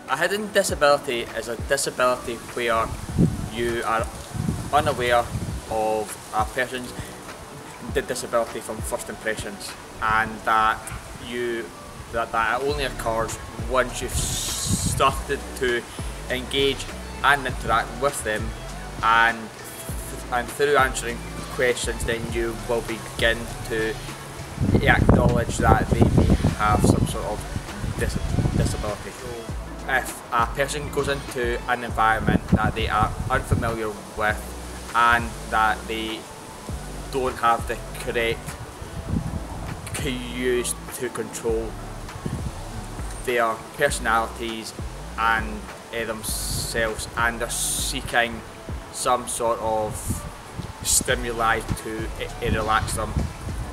A hidden disability is a disability where you are unaware of a person's disability from first impressions, and that that only occurs once you've started to engage and interact with them, and through answering questions then you will begin to acknowledge that they may have some sort of disability. If a person goes into an environment that they are unfamiliar with and that they don't have the correct cues to control their personalities and themselves, and they're seeking some sort of stimuli to relax them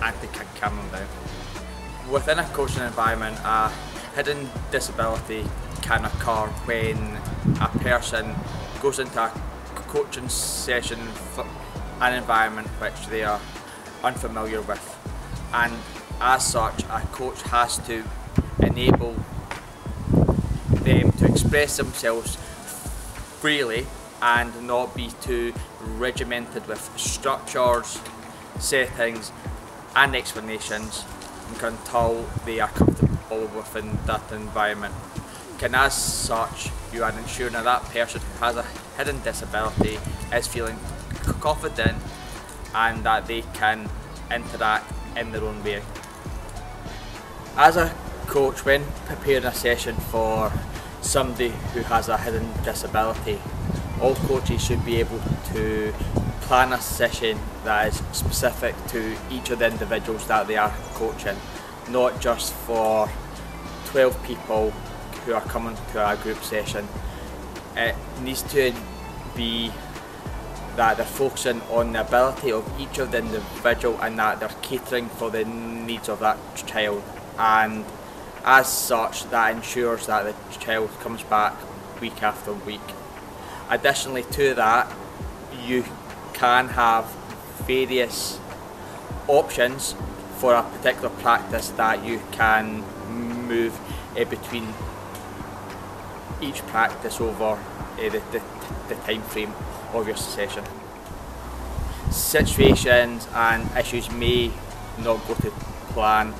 and to calm them down. Within a coaching environment, a hidden disability can occur when a person goes into a coaching session for an environment which they are unfamiliar with, and as such a coach has to enable them to express themselves freely and not be too regimented with structures, settings and explanations until they are comfortable within that environment. And as such, you are ensuring that that person who has a hidden disability is feeling confident and that they can interact in their own way. As a coach, when preparing a session for somebody who has a hidden disability, all coaches should be able to plan a session that is specific to each of the individuals that they are coaching, not just for 12 people who are coming to a group session. It needs to be that they're focusing on the ability of each of the individual and that they're catering for the needs of that child, and as such that ensures that the child comes back week after week. Additionally to that, you can have various options for a particular practice that you can move between each practice over the time frame of your session. Situations and issues may not go to plan,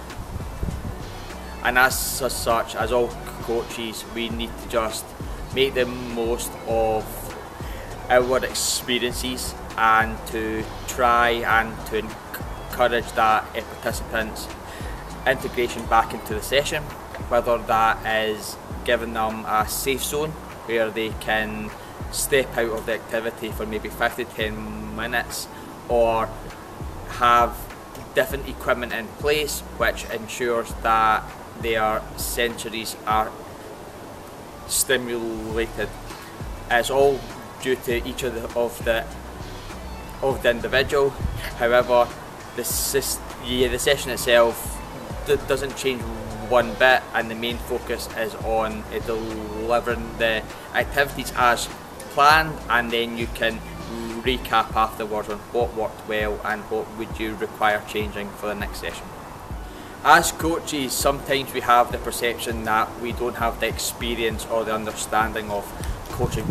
and as such, as all coaches, we need to just make the most of our experiences and to try and to encourage that participants' integration back into the session, whether that is giving them a safe zone where they can step out of the activity for maybe 5 to 10 minutes, or have different equipment in place which ensures that their sensories are stimulated. It's all due to each of the individual. However, the session itself doesn't change one bit, and the main focus is on delivering the activities as planned, and then you can recap afterwards on what worked well and what would you require changing for the next session. As coaches, sometimes we have the perception that we don't have the experience or the understanding of coaching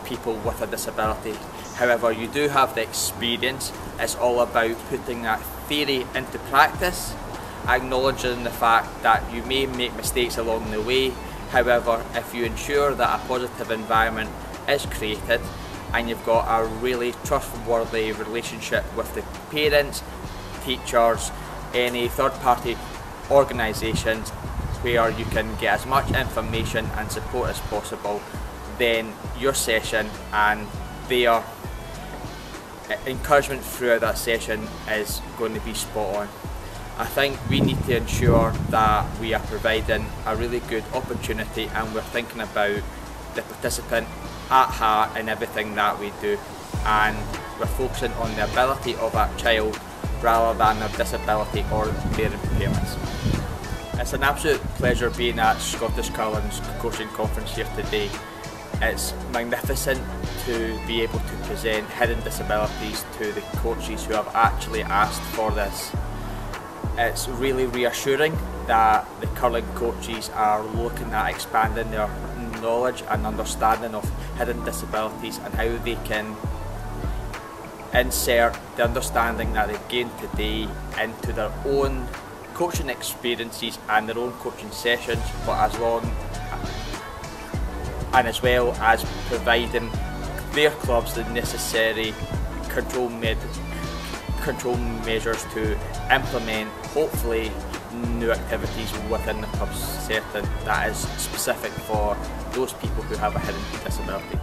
people with a disability. However, you do have the experience. It's all about putting that theory into practice, acknowledging the fact that you may make mistakes along the way. However, if you ensure that a positive environment is created and you've got a really trustworthy relationship with the parents, teachers, any third-party organisations where you can get as much information and support as possible, then your session and their encouragement throughout that session is going to be spot on. I think we need to ensure that we are providing a really good opportunity and we're thinking about the participant at heart in everything that we do, and we're focusing on the ability of that child rather than their disability or their impairments. It's an absolute pleasure being at Scottish Curling's coaching conference here today. It's magnificent to be able to present hidden disabilities to the coaches who have actually asked for this. It's really reassuring that the curling coaches are looking at expanding their knowledge and understanding of hidden disabilities and how they can insert the understanding that they've gained today into their own coaching experiences and their own coaching sessions, but as well as providing their clubs the necessary control measures to implement, hopefully, new activities within the club's setting that is specific for those people who have a hidden disability.